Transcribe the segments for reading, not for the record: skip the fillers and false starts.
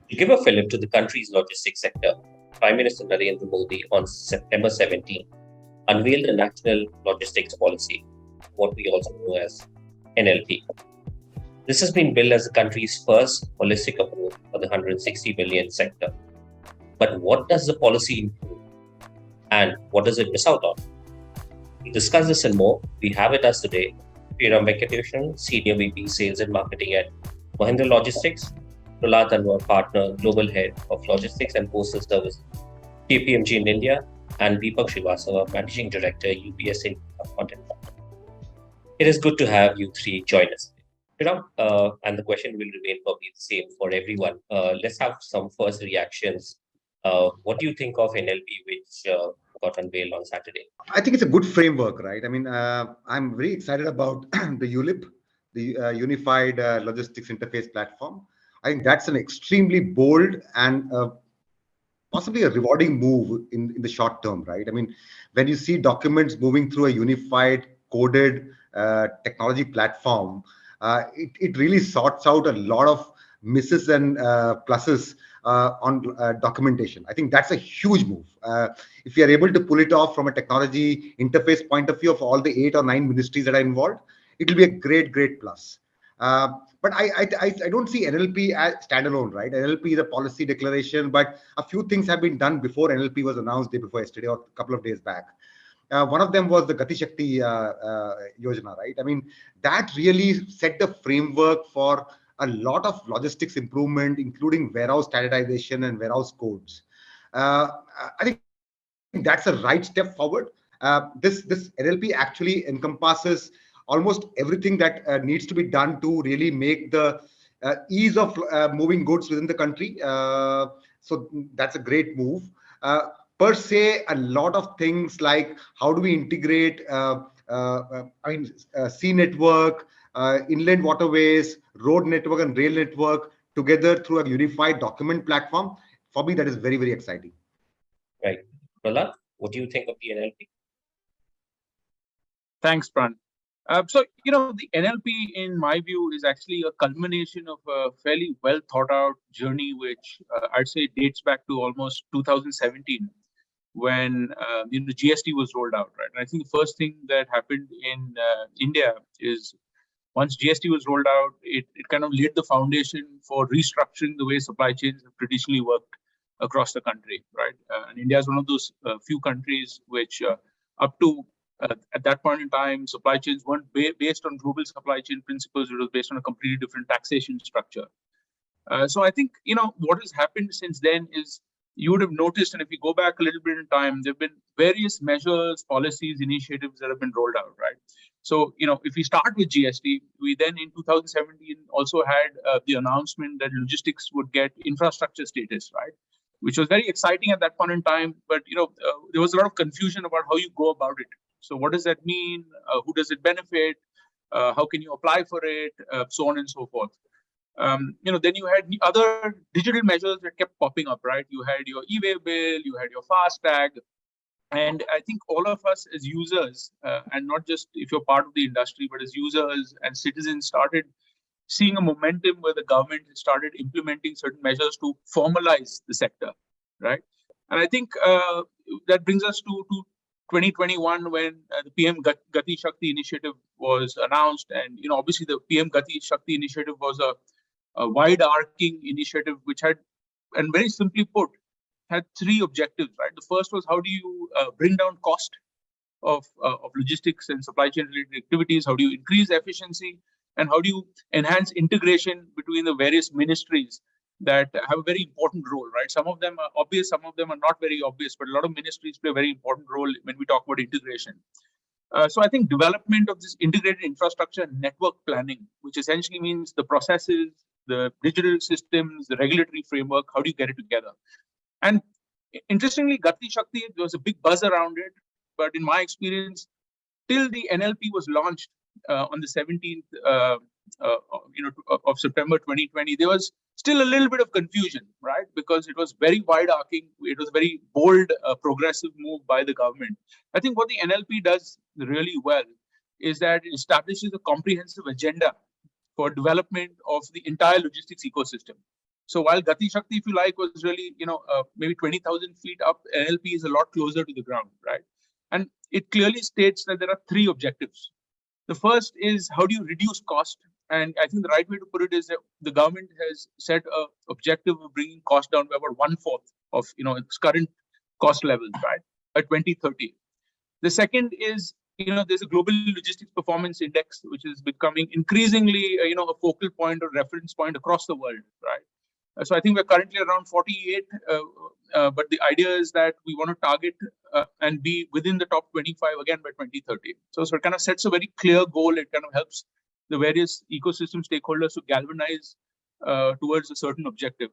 To give a fillip to the country's logistics sector, Prime Minister Narendra Modi on September 17 unveiled a national logistics policy, what we also know as NLP. This has been billed as the country's first holistic approach for the 160 billion sector. But what does the policy include and what does it miss out on? To discuss this and more, we have with us today Sriram Venkateshan, Senior VP Sales and Marketing at Mahindra Logistics, Prahlad Anwar, Partner, Global Head of Logistics and Postal Service, KPMG in India, and Deepak Srivastava, Managing Director, UPS India Content. It is good to have you three join us. Sriram, and the question will remain probably the same for everyone. Let's have some first reactions. What do you think of NLP, which got unveiled on Saturday? I think it's a good framework, right? I mean, I'm very excited about the ULIP, the Unified Logistics Interface Platform. I think that's an extremely bold and possibly a rewarding move in the short term, right? I mean, when you see documents moving through a unified, coded technology platform, it really sorts out a lot of misses and pluses on documentation. I think that's a huge move. If you are able to pull it off from a technology interface point of view of all the 8 or 9 ministries that are involved, it will be a great plus. But I don't see NLP as standalone, right? NLP is a policy declaration, but a few things have been done before NLP was announced day before yesterday or a couple of days back. One of them was the Gati Shakti Yojana, right? I mean, that really set the framework for a lot of logistics improvement, including warehouse standardization and warehouse codes. I think that's a right step forward. This NLP actually encompasses almost everything that needs to be done to really make the ease of moving goods within the country. So that's a great move. Per se, a lot of things like how do we integrate sea network, inland waterways, road network and rail network together through a unified document platform. For me, that is very exciting. Right. Prahlad, what do you think of the NLP? Thanks, Pran. So, the NLP, in my view, is actually a culmination of a fairly well thought out journey, which I'd say dates back to almost 2017 when, GST was rolled out, right? And I think the first thing that happened in India is once GST was rolled out, it kind of laid the foundation for restructuring the way supply chains have traditionally worked across the country, right? And India is one of those few countries which up to at that point in time, supply chains weren't based on global supply chain principles. It was based on a completely different taxation structure. So I think, what has happened since then is you would have noticed, and if you go back a little bit in time, there have been various measures, policies, initiatives that have been rolled out, right? So, if we start with GST, we then in 2017 also had the announcement that logistics would get infrastructure status, right? Which was very exciting at that point in time. But, there was a lot of confusion about how you go about it. So what does that mean? Who does it benefit? How can you apply for it? So on and so forth. Then you had other digital measures that kept popping up, right? You had your e-way bill, you had your FASTag. And I think all of us as users, and not just if you're part of the industry, but as users and citizens started seeing a momentum where the government started implementing certain measures to formalize the sector, right? And I think that brings us to 2021 when the PM Gati Shakti initiative was announced. And, obviously the PM Gati Shakti initiative was a wide-arcing initiative which had, and very simply put, had 3 objectives, right? The first was how do you bring down cost of logistics and supply chain related activities? How do you increase efficiency? And how do you enhance integration between the various ministries that have a very important role, right? Some of them are obvious, some of them are not very obvious, but a lot of ministries play a very important role when we talk about integration. So I think development of this integrated infrastructure and network planning, which essentially means the processes, the digital systems, the regulatory framework, how do you get it together? And interestingly, Gati Shakti, there was a big buzz around it, but in my experience, till the NLP was launched on the 17th of September 2020, there was still a little bit of confusion, right? Because it was very wide-arcing. It was a very bold, progressive move by the government. I think what the NLP does really well is that it establishes a comprehensive agenda for development of the entire logistics ecosystem. So while Gati Shakti, if you like, was really, maybe 20,000 feet up, NLP is a lot closer to the ground, right? And it clearly states that there are three objectives. The first is, how do you reduce cost? And I think the right way to put it is that the government has set an objective of bringing cost down by about 1/4 of its current cost levels, right, by 2030. The second is, there's a global logistics performance index, which is becoming increasingly, a focal point or reference point across the world, right? So I think we're currently around 48, but the idea is that we want to target and be within the top 25 again by 2030. So it kind of sets a very clear goal. It kind of helps the various ecosystem stakeholders to galvanize towards a certain objective.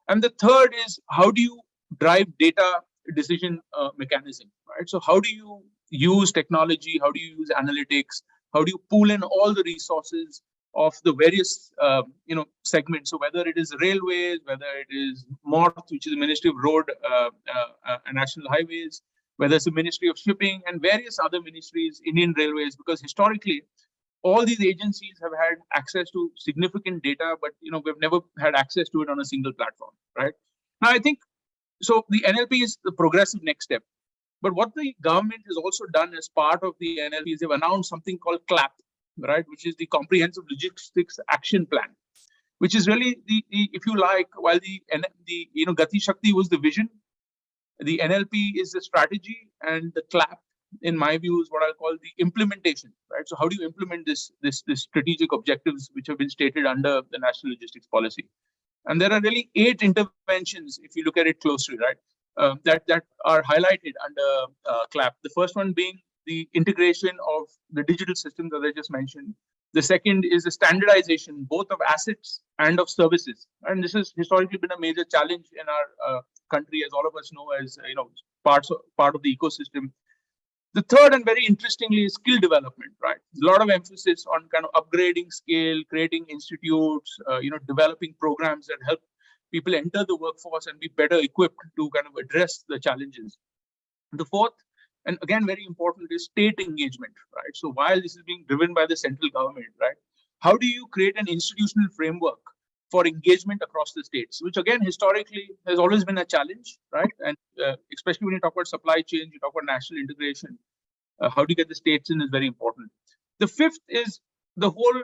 And the third is, how do you drive data decision mechanism, right? So how do you use technology? How do you use analytics? How do you pool in all the resources of the various segments? So whether it is railways, whether it is MORTH, which is the Ministry of Road and National Highways, whether it's the Ministry of Shipping and various other ministries, Indian Railways, because historically all these agencies have had access to significant data, but we've never had access to it on a single platform, right? Now I think so the NLP is the progressive next step. But what the government has also done as part of the NLP is they've announced something called CLAP, right, which is the Comprehensive Logistics Action Plan, which is really the if you like, while the Gati Shakti was the vision, the NLP is the strategy, and the CLAP, in my view, is what I'll call the implementation, right? So how do you implement this strategic objectives which have been stated under the National Logistics Policy? And there are really 8 interventions, if you look at it closely, right, that are highlighted under CLAP. The first one being the integration of the digital systems that I just mentioned. The second is the standardization, both of assets and of services. And this has historically been a major challenge in our country, as all of us know, as part of the ecosystem. The third, and very interestingly, is skill development, right? A lot of emphasis on kind of upgrading skill, creating institutes, developing programs that help people enter the workforce and be better equipped to kind of address the challenges. The fourth, and again very important, is state engagement, right? So while this is being driven by the central government, right, how do you create an institutional framework for engagement across the states, which again historically has always been a challenge, right? And especially when you talk about supply chain, you talk about national integration, how do you get the states in is very important. The fifth is the whole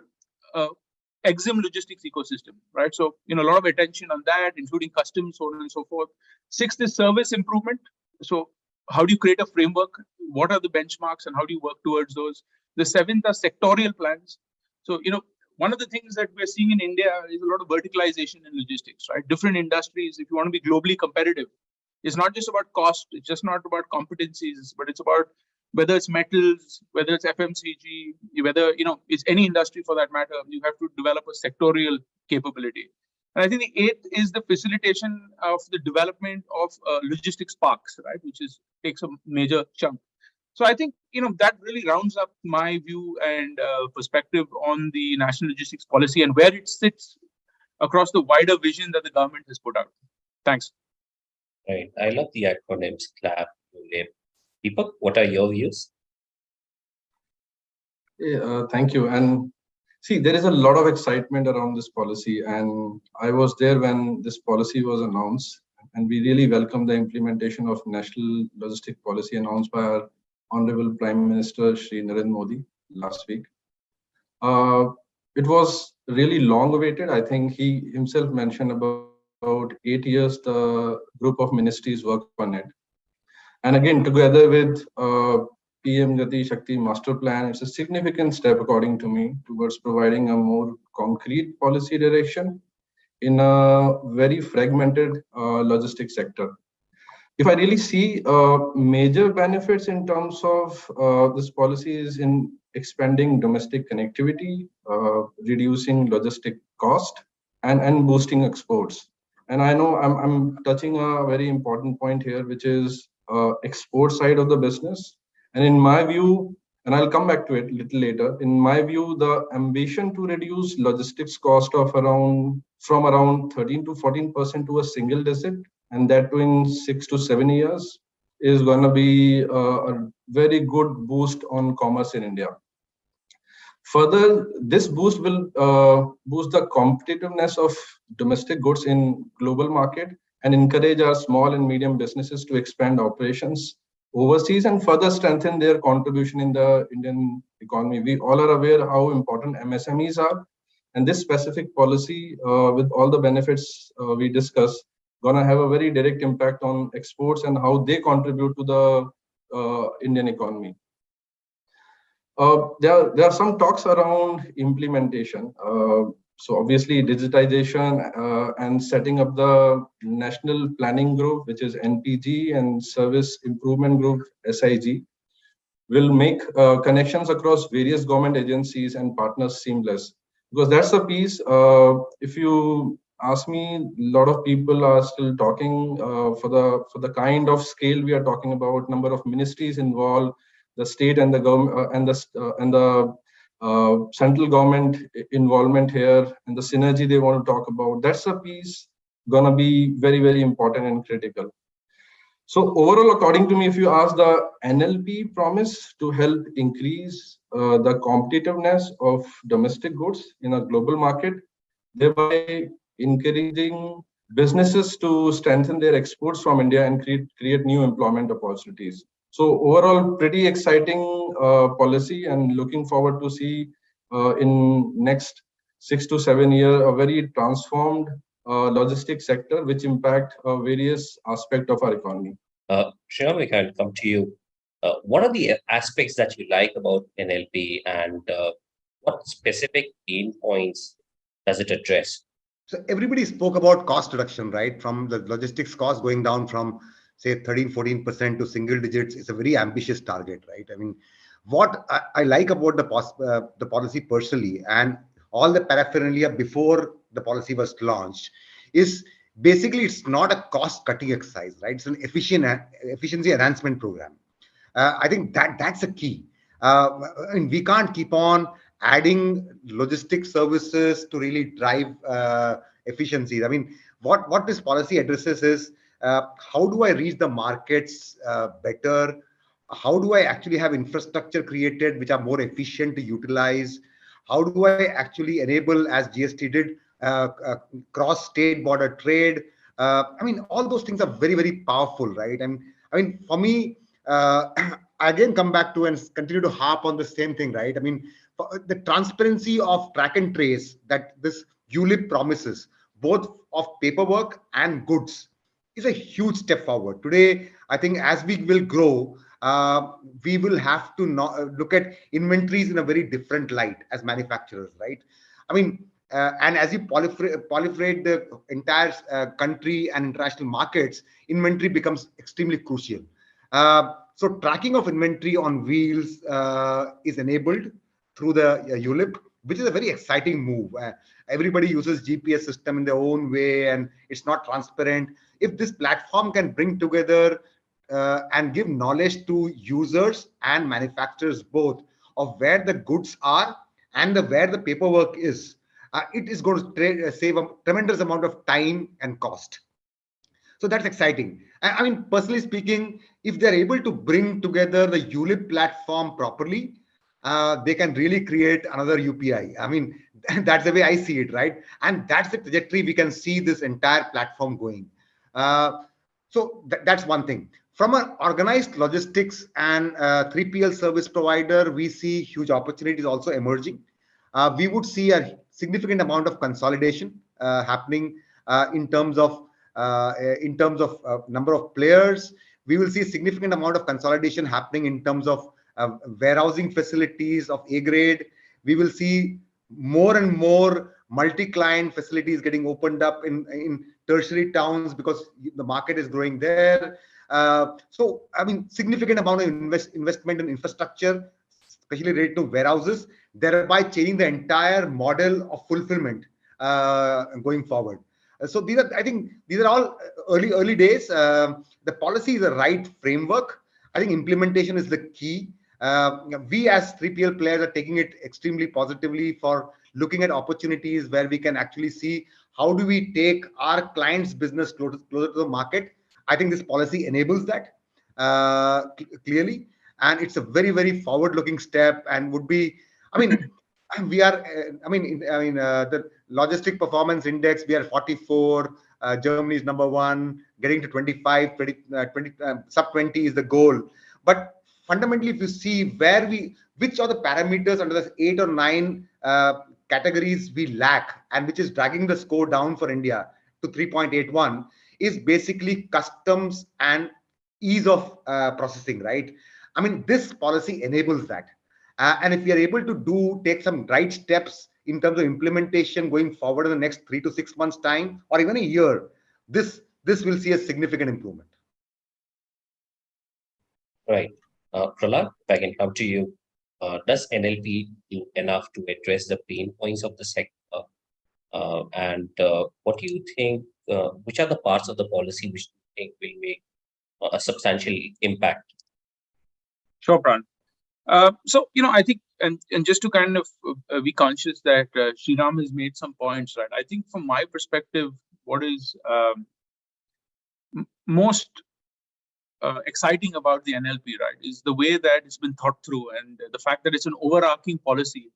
EXIM logistics ecosystem, right? So a lot of attention on that, including customs, so on and so forth. Sixth is service improvement. So how do you create a framework? What are the benchmarks and how do you work towards those? The seventh are sectorial plans. So one of the things that we're seeing in India is a lot of verticalization in logistics, right? Different industries, if you want to be globally competitive, it's not just about cost, it's just not about competencies, but it's about whether it's metals, whether it's FMCG, whether it's any industry for that matter, you have to develop a sectorial capability. And I think the eighth is the facilitation of the development of logistics parks, right, which takes a major chunk. So I think that really rounds up my view and perspective on the National Logistics Policy and where it sits across the wider vision that the government has put out. Thanks. Right. I love the acronyms CLAP, ULIP. Deepak, what are your views? Thank you. And see, there is a lot of excitement around this policy, and I was there when this policy was announced, and we really welcome the implementation of National Logistic Policy announced by our Honorable Prime Minister Shri Narendra Modi last week. It was really long awaited. I think he himself mentioned about 8 years the group of ministries worked on it. And again, together with PM Gati Shakti Master Plan, it's a significant step, according to me, towards providing a more concrete policy direction in a very fragmented logistics sector. If I really see major benefits in terms of this policy is in expanding domestic connectivity, reducing logistic cost, and boosting exports. And I know I'm touching a very important point here, which is export side of the business. And in my view, and I'll come back to it a little later, in my view, the ambition to reduce logistics cost of from around 13 to 14% to a single digit, and that in 6 to 7 years, is going to be a very good boost on commerce in India. Further, this boost will boost the competitiveness of domestic goods in global market and encourage our small and medium businesses to expand operations overseas and further strengthen their contribution in the Indian economy. We all are aware how important MSMEs are, and this specific policy, with all the benefits we discuss, gonna have a very direct impact on exports and how they contribute to the Indian economy. There are some talks around implementation. So obviously digitization and setting up the National Planning Group, which is NPG, and Service Improvement Group, SIG, will make connections across various government agencies and partners seamless. Because that's a piece, if you ask me, a lot of people are still talking for the kind of scale we are talking about, number of ministries involved, the state and the government and the central government involvement here, and the synergy they want to talk about. That's a piece gonna be very, very important and critical. So overall, according to me, if you ask, the NLP promise to help increase the competitiveness of domestic goods in a global market, thereby encouraging businesses to strengthen their exports from India and create new employment opportunities. So overall, pretty exciting policy, and looking forward to see in next 6 to 7 years a very transformed logistics sector, which impact various aspects of our economy. Sriram, we can come to you. What are the aspects that you like about NLP, and what specific pain points does it address? So everybody spoke about cost reduction, right? From the logistics cost going down from say 13-14% to single digits is a very ambitious target, right? I mean, what I like about the policy personally, and all the paraphernalia before the policy was launched, is basically it's not a cost-cutting exercise, right? It's an efficiency enhancement program. I think that's a key. And we can't keep on adding logistic services to really drive efficiencies. I mean, what this policy addresses is how do I reach the markets better? How do I actually have infrastructure created which are more efficient to utilize? How do I actually enable, as GST did, cross-state border trade? I mean, all those things are very, very powerful, right? I mean, for me, I again come back to and continue to harp on the same thing, right? I mean, the transparency of track and trace that this ULIP promises, both of paperwork and goods, is a huge step forward. Today, I think as we will grow, we will have to look at inventories in a very different light as manufacturers, right? I mean, and as you proliferate the entire country and international markets, inventory becomes extremely crucial. So tracking of inventory on wheels is enabled through the ULIP, which is a very exciting move. Everybody uses GPS system in their own way, and it's not transparent. If this platform can bring together and give knowledge to users and manufacturers both of where the goods are and where the paperwork is, it is going to save a tremendous amount of time and cost. So that's exciting. I mean, personally speaking, if they're able to bring together the ULIP platform properly, they can really create another UPI. I mean, that's the way I see it, right? And that's the trajectory we can see this entire platform going. So that's one thing. From an organized logistics and 3PL service provider, we see huge opportunities also emerging. We would see a significant amount of consolidation happening in terms of number of players. We will see a significant amount of consolidation happening in terms of warehousing facilities of A grade. We will see more and more multi-client facilities getting opened up in tertiary towns because the market is growing there. So, I mean, significant amount of investment in infrastructure, especially related to warehouses, thereby changing the entire model of fulfillment going forward. So these are, I think, these are all early days. The policy is the right framework. I think implementation is the key. We as 3PL players are taking it extremely positively for looking at opportunities where we can actually see how do we take our clients' business closer to the market. I think this policy enables that clearly, and it's a very, very forward-looking step and would be, I mean, we are, the logistic performance index, we are 44. Germany is number 1. Getting to 25, 20, sub 20 is the goal. But fundamentally, if you see which are the parameters under the 8 or 9 categories we lack, and which is dragging the score down for India to 3.81, is basically customs and ease of processing, right? I mean, this policy enables that. And if we are able to take some right steps in terms of implementation going forward in the next 3 to 6 months time, or even a year, this will see a significant improvement. Right. Prahlad, if I can come to you, does NLP do enough to address the pain points of the sector? And what do you think, which are the parts of the policy which you think will make a substantial impact? Sure, Pran. So, I think, and just to kind of be conscious that Sriram has made some points, right? I think from my perspective, what is most exciting about the NLP, right, is the way that it's been thought through, and the fact that it's an overarching policy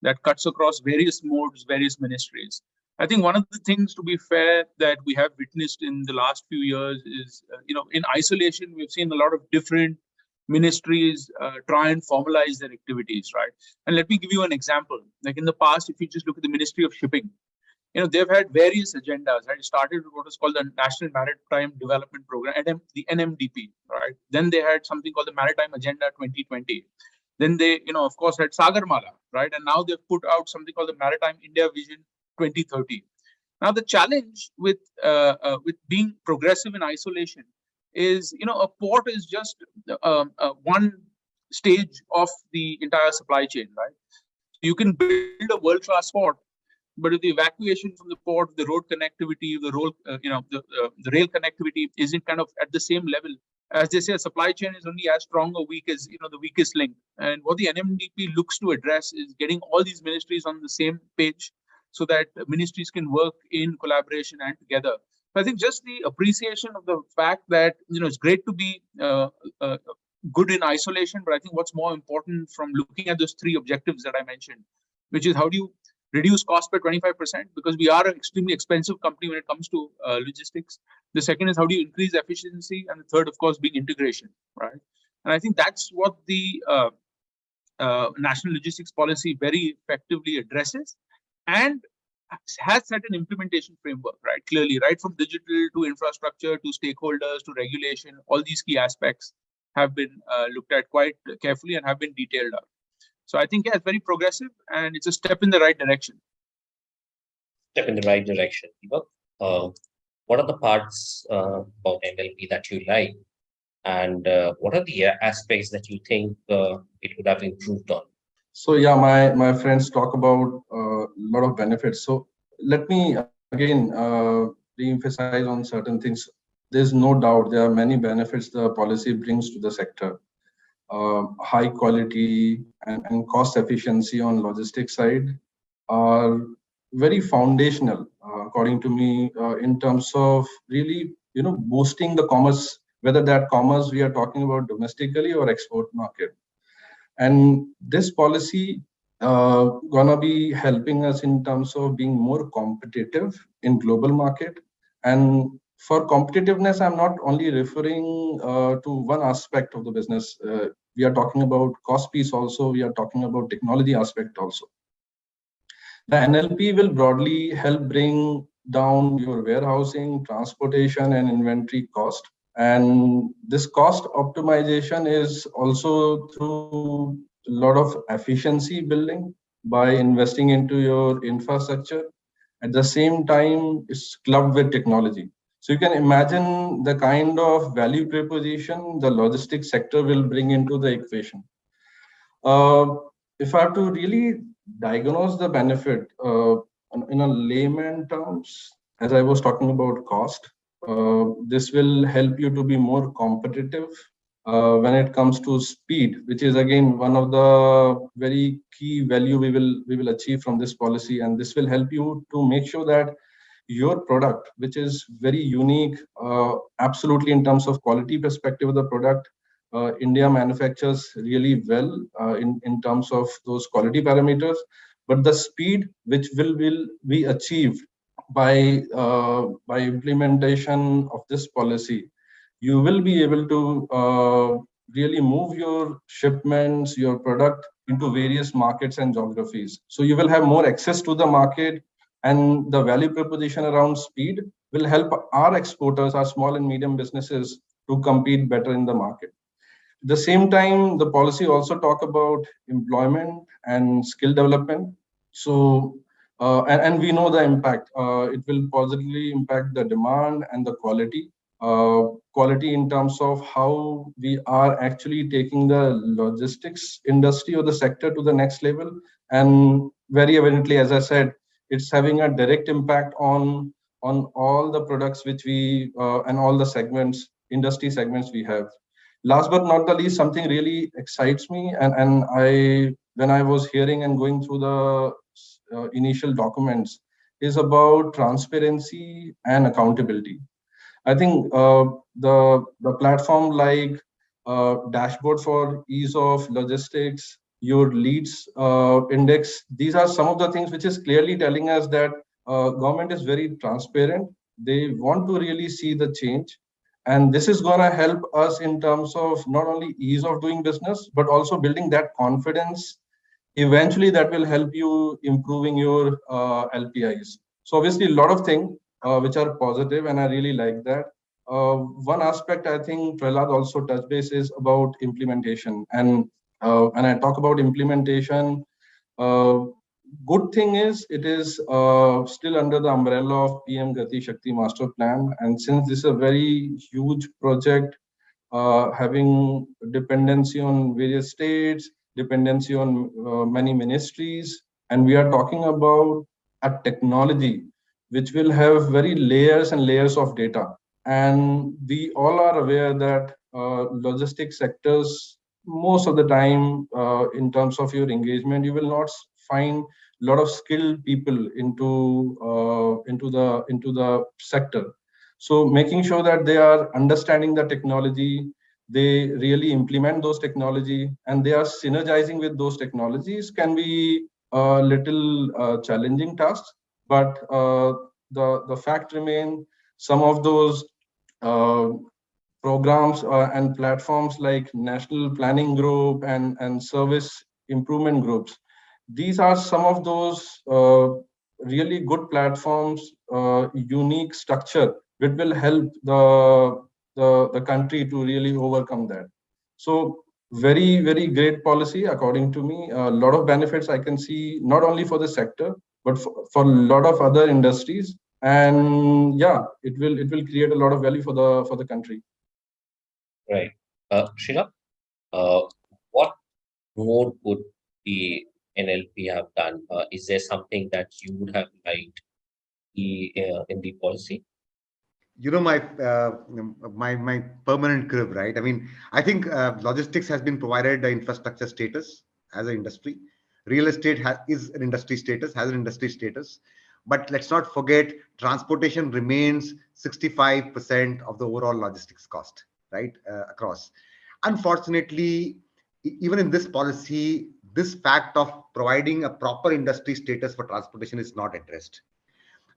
that cuts across various modes, various ministries. I think one of the things, to be fair, that we have witnessed in the last few years is, in isolation, we've seen a lot of different ministries try and formalize their activities, right? And let me give you an example. Like in the past, if you just look at the Ministry of Shipping, they've had various agendas, right? It started with what is called the National Maritime Development Program, the NMDP, right? Then they had something called the Maritime Agenda 2020. Then they, of course, had Sagarmala, right? And now they've put out something called the Maritime India Vision 2030. Now, the challenge with being progressive in isolation is, a port is just one stage of the entire supply chain, right? You can build a world-class port, but if the evacuation from the port, the road connectivity, the rail connectivity isn't kind of at the same level, as they say, a supply chain is only as strong or weak as the weakest link. And what the NMDP looks to address is getting all these ministries on the same page, so that ministries can work in collaboration and together. So I think just the appreciation of the fact that it's great to be good in isolation, but I think what's more important from looking at those 3 objectives that I mentioned, which is how do you reduce cost by 25%, because we are an extremely expensive company when it comes to logistics. The second is how do you increase efficiency, and the third, of course, being integration, right? And I think that's what the national logistics policy very effectively addresses, and has set an implementation framework, right? Clearly, right from digital to infrastructure to stakeholders to regulation, all these key aspects have been looked at quite carefully and have been detailed out. So I think, it's very progressive, and it's a step in the right direction. Step in the right direction. What are the parts about NLP that you like, and what are the aspects that you think it would have improved on? So yeah, my friends talk about a lot of benefits. So let me again re-emphasize on certain things. There's no doubt there are many benefits the policy brings to the sector. High quality and cost efficiency on logistics side are very foundational, according to me, in terms of really, boosting the commerce, whether that commerce we are talking about domestically or export market. And this policy gonna be helping us in terms of being more competitive in global market. And for competitiveness, I'm not only referring to one aspect of the business. We are talking about cost piece also. We are talking about technology aspect also. The NLP will broadly help bring down your warehousing, transportation, and inventory cost. And this cost optimization is also through a lot of efficiency building by investing into your infrastructure. At the same time, it's clubbed with technology. So you can imagine the kind of value proposition the logistics sector will bring into the equation. If I have to really diagnose the benefit in a layman terms, as I was talking about cost, this will help you to be more competitive when it comes to speed, which is again one of the very key value we will achieve from this policy. And this will help you to make sure that your product, which is very unique, absolutely in terms of quality perspective of the product, India manufactures really well in terms of those quality parameters. but the speed which will be achieved by implementation of this policy, you will be able to really move your shipments, your product into various markets and geographies. So you will have more access to the market, and the value proposition around speed will help our exporters, our small and medium businesses, to compete better in the market. At the same time, the policy also talk about employment and skill development. So, and we know the impact. It will positively impact the demand and the quality. Quality in terms of how we are actually taking the logistics industry or the sector to the next level. And very evidently, as I said, it's having a direct impact on all the products which we and all the segments, industry segments we have. Last but not the least, something really excites me, and I, when I was hearing and going through the initial documents, is about transparency and accountability. I think the platform like dashboard for ease of logistics, your leads index, these are some of the things which is clearly telling us that government is very transparent. They want to really see the change, and this is going to help us in terms of not only ease of doing business, but also building that confidence. Eventually, that will help you improving your LPIs. So obviously, a lot of things which are positive, and I really like that. One aspect I think Prahlad also touched base is about implementation, and when I talk about implementation, good thing is it is still under the umbrella of PM Gati Shakti Master Plan, and since this is a very huge project, having dependency on various states, dependency on many ministries, and we are talking about a technology which will have very layers and layers of data. And we all are aware that logistics sectors, most of the time, in terms of your engagement, you will not find a lot of skilled people into the sector. So making sure that they are understanding the technology, they really implement those technology, and they are synergizing with those technologies can be a little challenging tasks. But the fact remains, some of those programs and platforms like National Planning Group and Service Improvement Groups, these are some of those really good platforms, unique structure, which will help the country to really overcome that. So very, very great policy, according to me. A lot of benefits I can see, not only for the sector, but for a lot of other industries. And yeah, it will create a lot of value for the country. Right. Srinath, what more would the NLP have done? Is there something that you would have liked in the policy? You know, my permanent crib, right? I mean, I think logistics has been provided the infrastructure status as an industry. Real estate is an industry status, has an industry status. But let's not forget, transportation remains 65% of the overall logistics cost, right? Across. Unfortunately, even in this policy, this fact of providing a proper industry status for transportation is not addressed.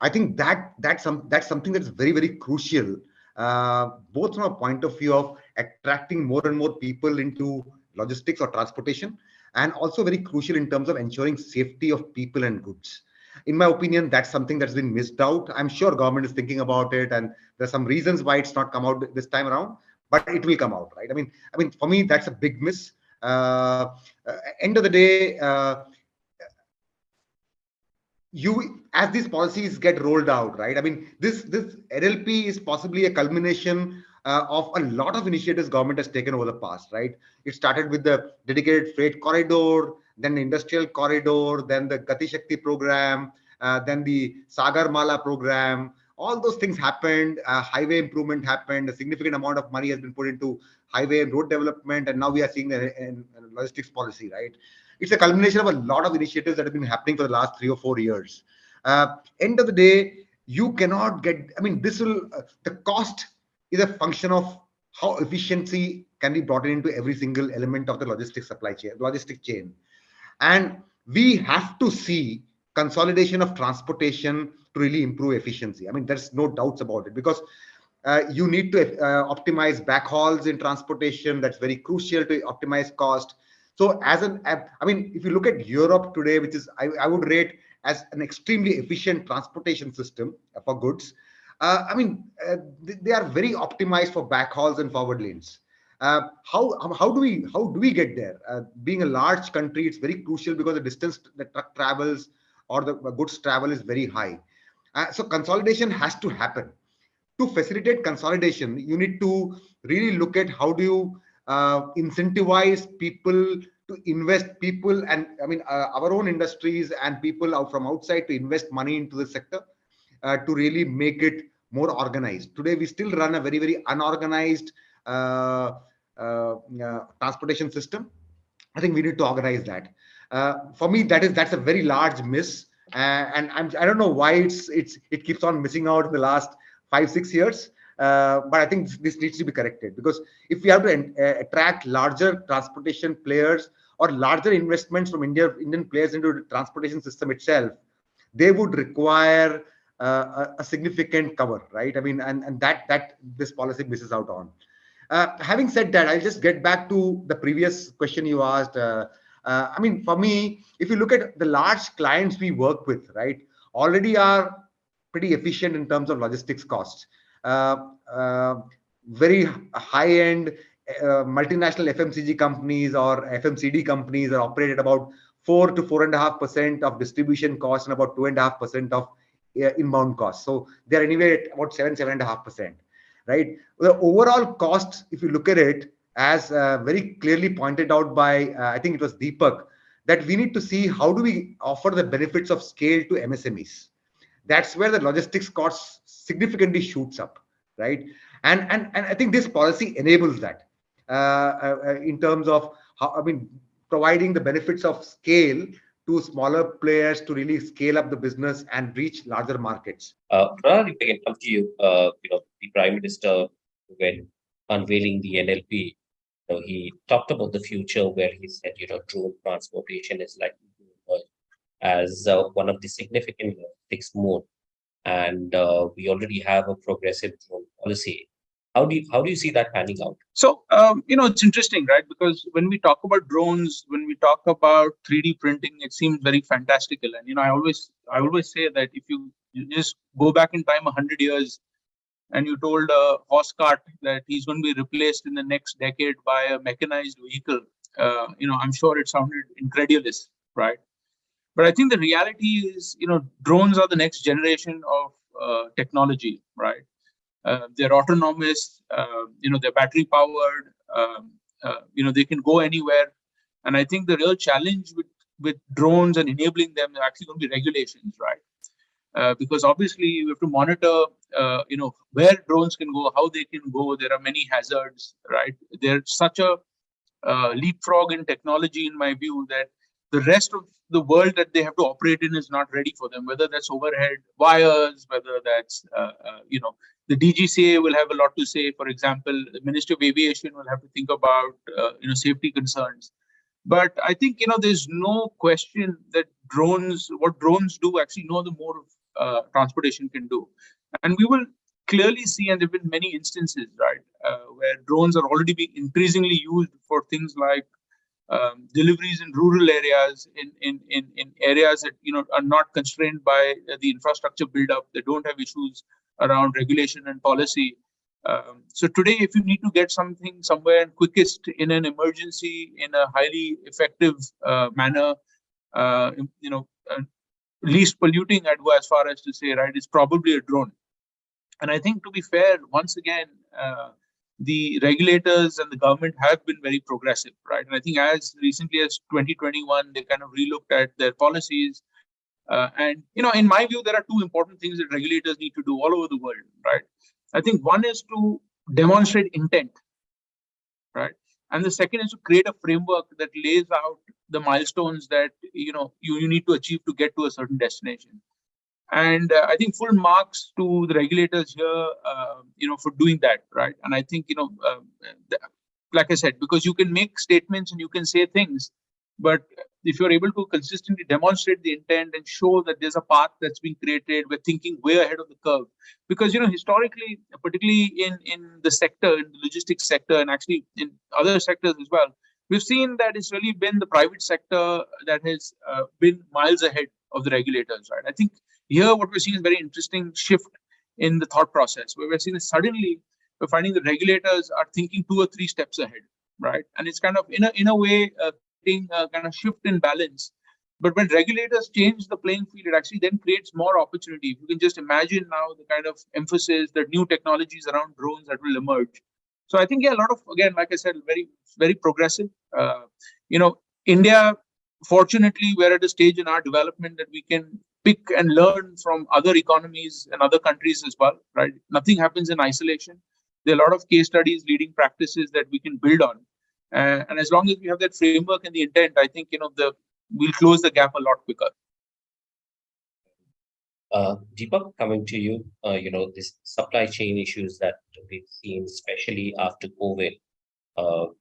I think that's something that's very, very crucial, both from a point of view of attracting more and more people into logistics or transportation, and also very crucial in terms of ensuring safety of people and goods. In my opinion, that's something that's been missed out. I'm sure government is thinking about it, and there's some reasons why it's not come out this time around, but it will come out, right? I mean, for me, that's a big miss. End of the day, as these policies get rolled out, right? I mean, this NLP is possibly a culmination of a lot of initiatives government has taken over the past, right? It started with the dedicated freight corridor, then the industrial corridor, then the Gati Shakti program, then the Sagar Mala program. All those things happened. Highway improvement happened. A significant amount of money has been put into highway and road development, and now we are seeing the logistics policy, right? It's a culmination of a lot of initiatives that have been happening for the last 3 or 4 years. End of the day, you cannot get, I mean, the cost is a function of how efficiency can be brought into every single element of the logistics supply chain, logistic chain. And we have to see consolidation of transportation to really improve efficiency. I mean, there's no doubts about it, because you need to optimize backhauls in transportation. That's very crucial to optimize cost. So I mean, if you look at Europe today, which is, I would rate as an extremely efficient transportation system for goods. I mean, they are very optimized for backhauls and forward lanes. How do we get there? Being a large country, it's very crucial, because the distance the truck travels or the goods travel is very high. So consolidation has to happen. To facilitate consolidation, you need to really look at how do you incentivize people to invest, people, and I mean our own industries and people out from outside to invest money into the sector, to really make it more organized. Today we still run a very unorganized transportation system. I think we need to organize that. For me, that's a very large miss, and I don't know why it keeps on missing out in the last 5-6 years. But I think this needs to be corrected, because if we have to attract larger transportation players or larger investments from Indian players into the transportation system itself, they would require a significant cover, right? I mean, and that this policy misses out on. Having said that, I'll just get back to the previous question you asked. I mean, for me, if you look at the large clients we work with, right, already are pretty efficient in terms of logistics costs. Very high-end multinational FMCG companies or FMCD companies are operated about 4 to 4.5% of distribution costs and about 2.5% of inbound costs. So they're anyway at about 7.5%, right? The overall cost, if you look at it, as very clearly pointed out by I think it was Deepak, that we need to see how do we offer the benefits of scale to MSMEs. That's where the logistics costs significantly shoots up, right? And I think this policy enables that in terms of how, I mean, providing the benefits of scale to smaller players to really scale up the business and reach larger markets. Pranal, if I can come to you, the Prime Minister, when unveiling the NLP, he talked about the future where he said, drone transportation is likely to emerge as one of the significant logistics mode, and we already have a progressive drone policy. How do you see that panning out? So, it's interesting, right? Because when we talk about drones, when we talk about 3D printing, it seems very fantastical. And, I always say that if you just go back in time 100 years and you told a horse cart that he's going to be replaced in the next decade by a mechanized vehicle, I'm sure it sounded incredulous, right? But I think the reality is, drones are the next generation of technology, right? They're autonomous, they're battery powered, they can go anywhere. And I think the real challenge with drones and enabling them are actually going to be regulations, right? Because obviously we have to monitor, where drones can go, how they can go. There are many hazards, right? There's such a leapfrog in technology, in my view, that the rest of the world that they have to operate in is not ready for them, whether that's overhead wires, whether that's, the DGCA will have a lot to say. For example, the Minister of Aviation will have to think about, safety concerns. But I think, there's no question that what drones do, actually no other mode of transportation can do. And we will clearly see, and there have been many instances, right, where drones are already being increasingly used for things like deliveries in rural areas, in areas that are not constrained by the infrastructure buildup. They don't have issues around regulation and policy. So today, if you need to get something somewhere and quickest in an emergency in a highly effective manner, least polluting, I'd go as far as to say, right, it's probably a drone. And I think, to be fair, once again, the regulators and the government have been very progressive, right? And I think as recently as 2021, they kind of relooked at their policies. And, in my view, there are two important things that regulators need to do all over the world, right? I think one is to demonstrate intent, right? And the second is to create a framework that lays out the milestones that, you need to achieve to get to a certain destination. And I think full marks to the regulators here, for doing that, right? And I think, like I said, because you can make statements and you can say things, but if you're able to consistently demonstrate the intent and show that there's a path that's being created, we're thinking way ahead of the curve. Because historically, particularly in the sector, in the logistics sector, and actually in other sectors as well, we've seen that it's really been the private sector that has been miles ahead of the regulators, right? I think here what we're seeing is a very interesting shift in the thought process, where we're seeing that suddenly we're finding the regulators are thinking 2 or 3 steps ahead, right? And it's kind of in a way creating a kind of shift in balance. But when regulators change the playing field, it actually then creates more opportunity. You can just imagine now the kind of emphasis, the new technologies around drones that will emerge. So I think, yeah, a lot of, again, like I said, very, very progressive. India, fortunately, we're at a stage in our development that we can pick and learn from other economies and other countries as well, right? Nothing happens in isolation. There are a lot of case studies, leading practices that we can build on. And as long as we have that framework and the intent, I think, we'll close the gap a lot quicker. Deepak, coming to you, this supply chain issues that we've seen, especially after COVID,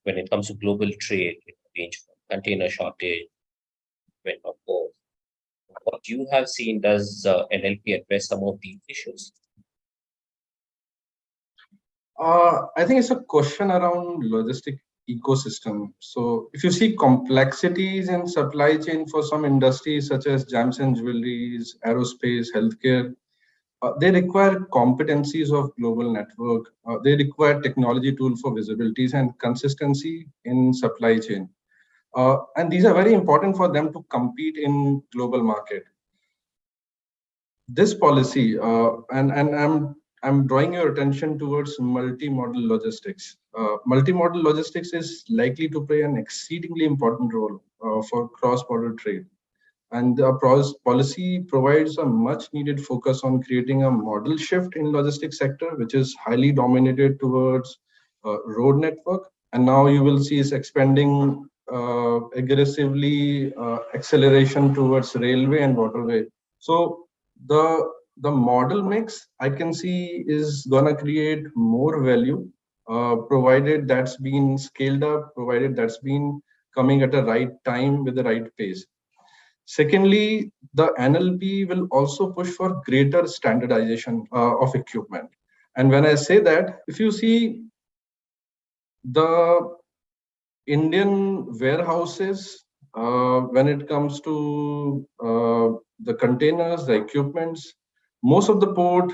when it comes to global trade, range from container shortage, when of course, what you have seen, does NLP address some of these issues? I think it's a question around logistic ecosystem. So if you see complexities in supply chain for some industries such as gems and jewelries, aerospace, healthcare, they require competencies of global network. They require technology tool for visibilities and consistency in supply chain. And these are very important for them to compete in global market. This policy, and I'm drawing your attention towards multimodal logistics. Multimodal logistics is likely to play an exceedingly important role for cross-border trade. And the policy provides a much needed focus on creating a model shift in logistics sector, which is highly dominated towards road network. And now you will see is expanding aggressively acceleration towards railway and waterway. So the model mix I can see is gonna create more value, provided that's been scaled up, provided that's been coming at the right time with the right pace. Secondly, the NLP will also push for greater standardization of equipment. And when I say that, if you see the Indian warehouses, when it comes to the containers, the equipments, most of the port,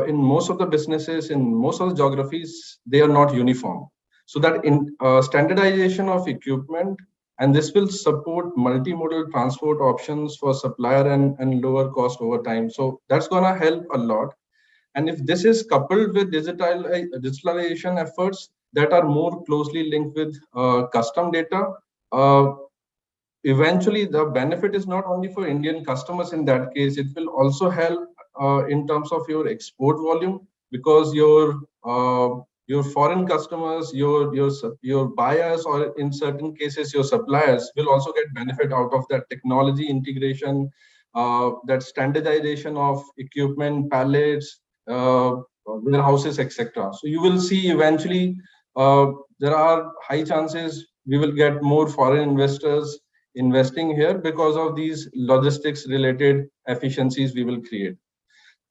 in most of the businesses, in most of the geographies, they are not uniform. So that in standardization of equipment, and this will support multimodal transport options for supplier and lower cost over time. So that's gonna help a lot. And if this is coupled with digitalization efforts that are more closely linked with custom data, eventually the benefit is not only for Indian customers in that case, it will also help in terms of your export volume, because your foreign customers, your buyers, or in certain cases your suppliers will also get benefit out of that technology integration, that standardization of equipment, pallets, warehouses, etc. So you will see eventually there are high chances we will get more foreign investors investing here because of these logistics related efficiencies we will create.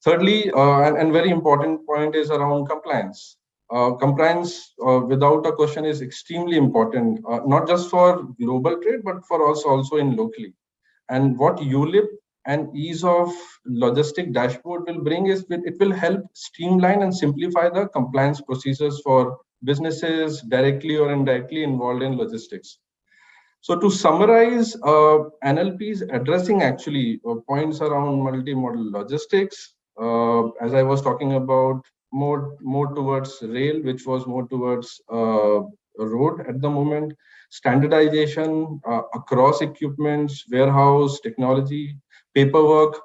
Thirdly, and very important point is around compliance. Compliance without a question is extremely important, not just for global trade, but for also in locally. And what ULIP and ease of logistic dashboard will bring is it will help streamline and simplify the compliance procedures for businesses directly or indirectly involved in logistics. So to summarize, NLP is addressing actually points around multimodal logistics, as I was talking about, more towards rail, which was more towards road at the moment, standardization across equipments, warehouse, technology, paperwork,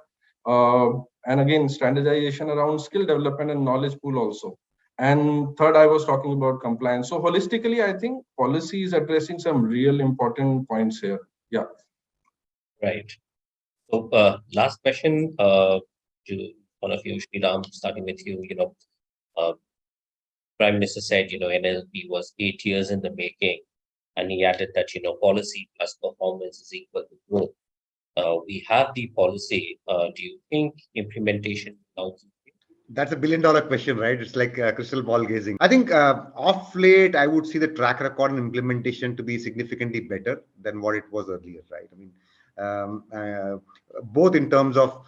and again, standardization around skill development and knowledge pool also. And third, I was talking about compliance. So holistically, I think policy is addressing some real important points here. Yeah. Right. So last question to one of you, Sriram, starting with you. Prime Minister said, NLP was 8 years in the making. And he added that, policy plus performance is equal to growth. We have the policy. Do you think implementation now? That's a billion-dollar question, right? It's like crystal ball gazing. I think off late, I would see the track record and implementation to be significantly better than what it was earlier, right? I mean, both in terms of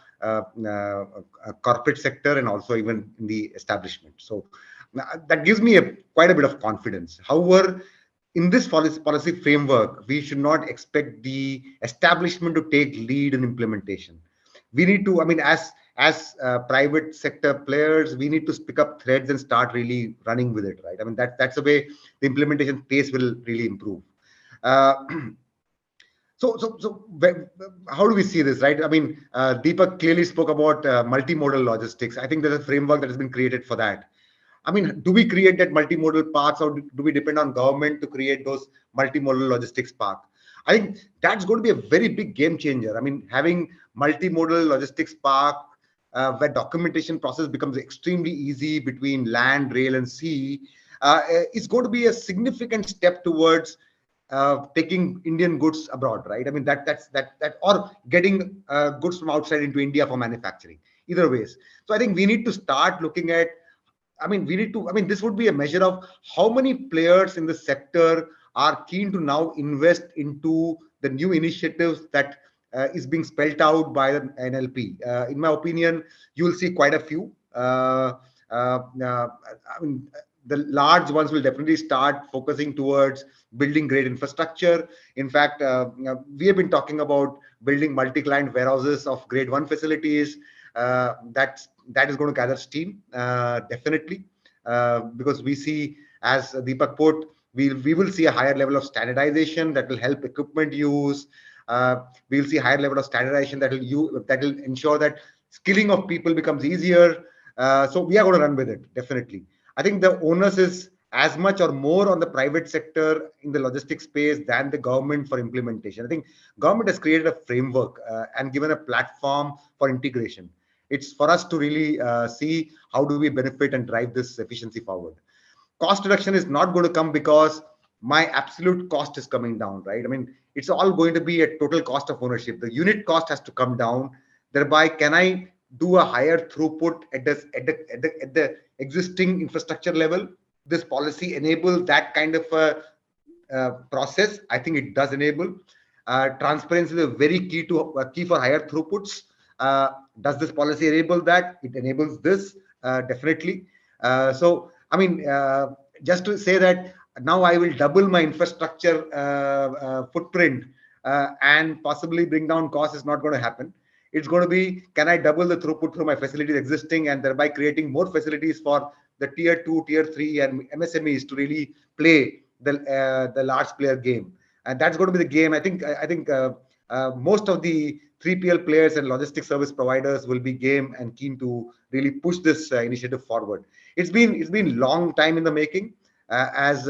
corporate sector and also even in the establishment. So that gives me quite a bit of confidence. However, in this policy framework, we should not expect the establishment to take lead in implementation. We need to, I mean, as private sector players, we need to pick up threads and start really running with it, right? I mean, that's the way the implementation pace will really improve. Uh, so how do we see this, right? I mean, Deepak clearly spoke about multimodal logistics. I think there's a framework that has been created for that. I mean, do we create that multimodal paths, or do we depend on government to create those multimodal logistics path? I think that's going to be a very big game changer. I mean, having multimodal logistics park where documentation process becomes extremely easy between land, rail, and sea is going to be a significant step towards taking Indian goods abroad, right? I mean, or getting goods from outside into India for manufacturing. Either ways. So I think we need to start looking at. I mean, this would be a measure of how many players in the sector are keen to now invest into the new initiatives that is being spelled out by the NLP. In my opinion, you will see quite a few. I mean, the large ones will definitely start focusing towards building great infrastructure. In fact, we have been talking about building multi-client warehouses of grade 1 facilities. That is going to gather steam, definitely, because we see, as Deepak put, we will see a higher level of standardization that will help equipment use. We will see higher level of standardization that will ensure that skilling of people becomes easier. So we are going to run with it, definitely. I think the onus is as much or more on the private sector in the logistics space than the government for implementation. I think government has created a framework and given a platform for integration. It's for us to really see how do we benefit and drive this efficiency forward. Cost reduction is not going to come because my absolute cost is coming down, right? I mean, it's all going to be a total cost of ownership. The unit cost has to come down. Thereby, can I do a higher throughput at the existing infrastructure level? This policy enable that kind of a process. I think it does enable. Transparency is a very key for higher throughputs. Does this policy enable that? It enables this, definitely. So, I mean, just to say that now I will double my infrastructure footprint and possibly bring down costs is not going to happen. It's going to be, can I double the throughput through my facilities existing and thereby creating more facilities for the tier 2, tier 3 and MSMEs to really play the large player game. And that's going to be the game. I think most of the 3PL players and logistics service providers will be game and keen to really push this initiative forward. It's been long time in the making. As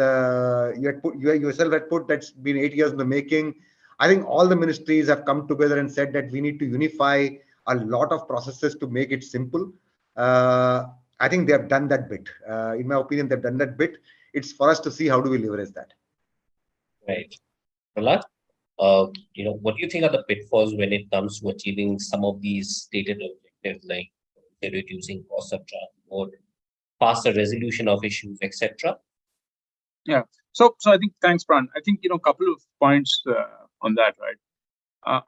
you yourself had put, that's been 8 years in the making. I think all the ministries have come together and said that we need to unify a lot of processes to make it simple. I think they have done that bit. In my opinion, they've done that bit. It's for us to see how do we leverage that. Right. Prahlad, what do you think are the pitfalls when it comes to achieving some of these stated objectives, like reducing cost of transport, faster resolution of issues, etc.? Yeah. So I think, thanks, Pran. I think, a couple of points on that, right?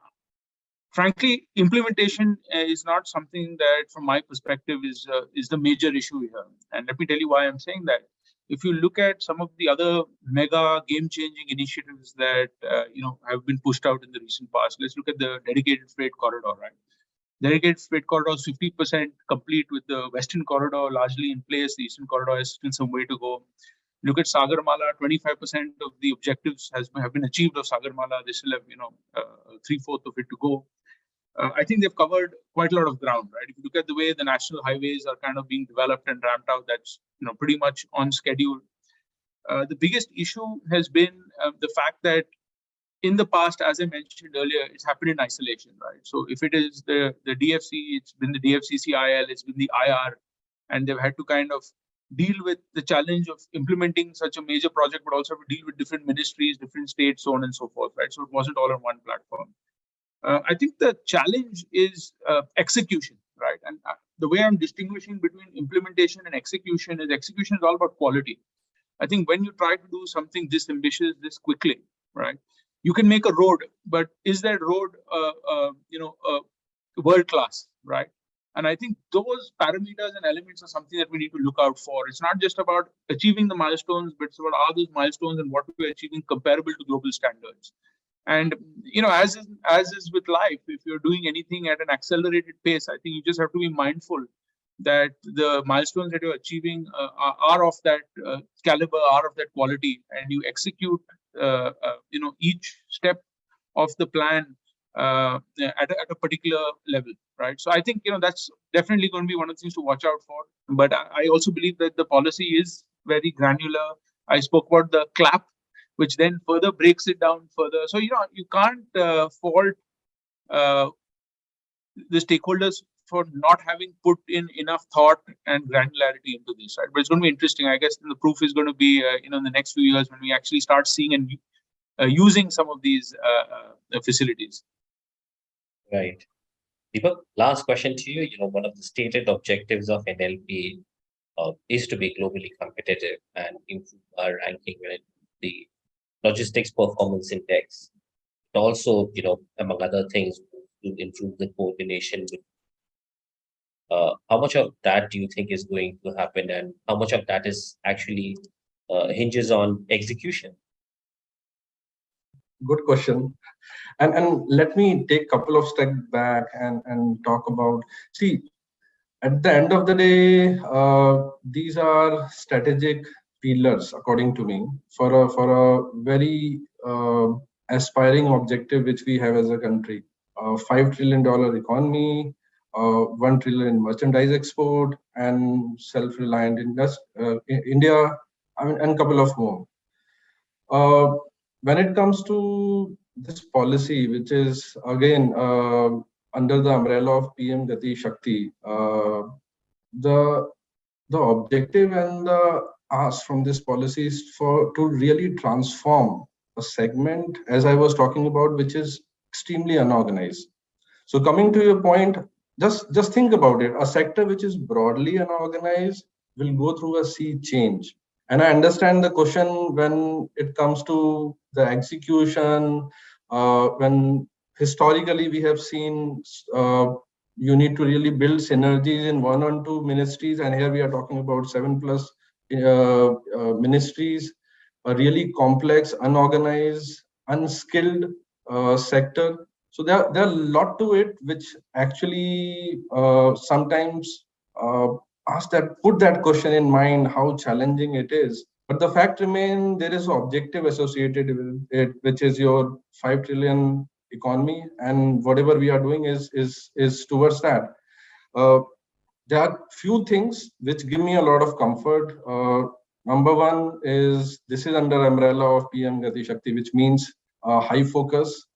Frankly, implementation is not something that, from my perspective, is the major issue here. And let me tell you why I'm saying that. If you look at some of the other mega game-changing initiatives that have been pushed out in the recent past, let's look at the dedicated freight corridor, right? Dedicated freight corridor is 50% complete, with the Western corridor largely in place. The Eastern corridor has still some way to go. Look at Sagarmala, 25% of the objectives have been achieved of Sagarmala. They still have 3/4 of it to go. I think they've covered quite a lot of ground, right? If you look at the way the national highways are kind of being developed and ramped out, that's pretty much on schedule. The biggest issue has been the fact that in the past, as I mentioned earlier, it's happened in isolation, right? So if it is the DFC, it's been the DFCCIL, it's been the IR, and they've had to kind of deal with the challenge of implementing such a major project, but also have to deal with different ministries, different states, so on and so forth, right? So it wasn't all on one platform. I think the challenge is execution, right? And the way I'm distinguishing between implementation and execution is all about quality. I think when you try to do something this ambitious, this quickly, right, you can make a road, but is that road, world class, right? And I think those parameters and elements are something that we need to look out for. It's not just about achieving the milestones, but it's about are those milestones and what we're achieving comparable to global standards. And as is with life, if you're doing anything at an accelerated pace, I think you just have to be mindful that the milestones that you're achieving are of that caliber, are of that quality, and you execute each step of the plan at a particular level, right? So I think that's definitely going to be one of the things to watch out for. But I also believe that the policy is very granular. I spoke about the clap, which then further breaks it down further. So you can't fault the stakeholders for not having put in enough thought and granularity into this, right? But it's going to be interesting. I guess the proof is going to be in the next few years when we actually start seeing and using some of these facilities. Right. Deepak, last question to you. One of the stated objectives of NLP is to be globally competitive and improve our ranking when the logistics performance index. It also, among other things, to improve the coordination with. How much of that do you think is going to happen, and how much of that is actually hinges on execution? Good question. And let me take a couple of steps back and talk about, see, at the end of the day, these are strategic pillars, according to me, for a very aspiring objective which we have as a country. $5 trillion economy, 1 trillion merchandise export, and self-reliant India, and a couple of more. When it comes to this policy, which is again under the umbrella of PM Gati Shakti, the objective and the ask from this policy is to really transform a segment, as I was talking about, which is extremely unorganized. So coming to your point, just think about it. A sector which is broadly unorganized will go through a sea change. And I understand the question when it comes to the execution, when historically we have seen you need to really build synergies in 1 or 2 ministries, and here we are talking about 7+ ministries, a really complex, unorganized, unskilled sector. So there are a lot to it, which actually sometimes put that question in mind, how challenging it is. But the fact remains, there is an objective associated with it, which is your 5 trillion economy, and whatever we are doing is towards that. There are few things which give me a lot of comfort. Number one is this is under umbrella of PM Gati Shakti, which means high focus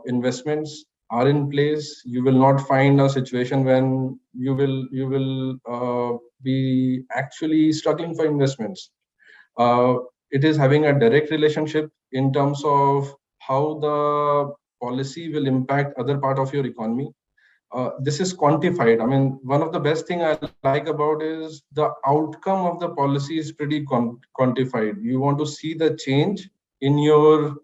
investments are in place. You will not find a situation when you will be actually struggling for investments. It is having a direct relationship in terms of how the policy will impact other part of your economy. This is quantified. I mean, one of the best thing I like about is the outcome of the policy is pretty quantified. You want to see the change in your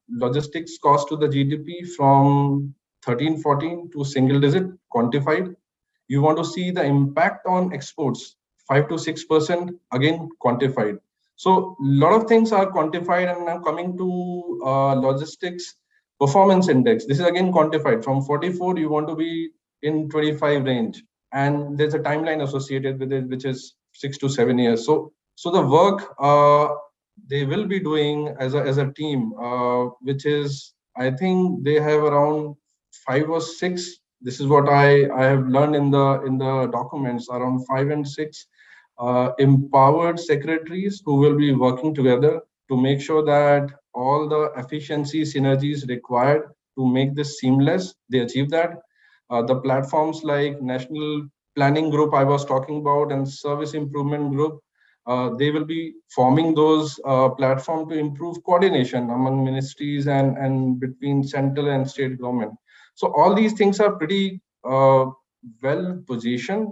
logistics cost to the GDP from 13-14 to single digit, quantified. You want to see the impact on exports, 5 to 6%, again quantified. So a lot of things are quantified, and now coming to logistics performance index. This is again quantified. From 44, you want to be in 25 range, and there's a timeline associated with it, which is 6 to 7 years. So the work they will be doing as a team, which is, I think they have around 5 or 6. This is what I have learned in the documents, around 5 and 6 empowered secretaries who will be working together to make sure that all the efficiency synergies required to make this seamless, they achieve that. The platforms like National planning group I was talking about and service improvement group, they will be forming those platform to improve coordination among ministries and between central and state government. So all these things are pretty well positioned,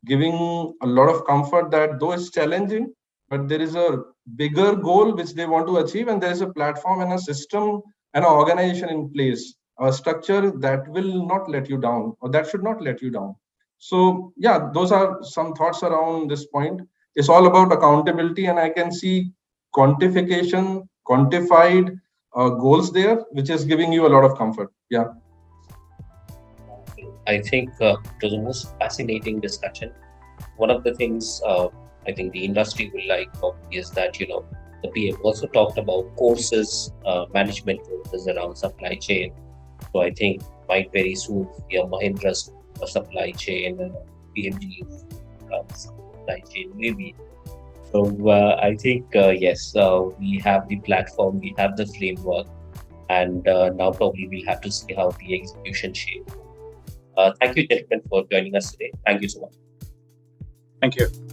giving a lot of comfort that though it's challenging, but there is a bigger goal which they want to achieve, and there is a platform and a system and an organization in place, a structure that will not let you down, or that should not let you down. So yeah, those are some thoughts around this point. It's all about accountability, and I can see quantification, quantified goals there, which is giving you a lot of comfort. Yeah. I think it was the most fascinating discussion. One of the things I think the industry will like is that, we have also talked about courses, management courses around supply chain. So I think might very soon hear Mahindra's supply chain and PMG's supply chain maybe. So I think, yes, we have the platform, we have the framework, and now probably we'll have to see how the execution shapes. Thank you, gentlemen, for joining us today. Thank you so much. Thank you.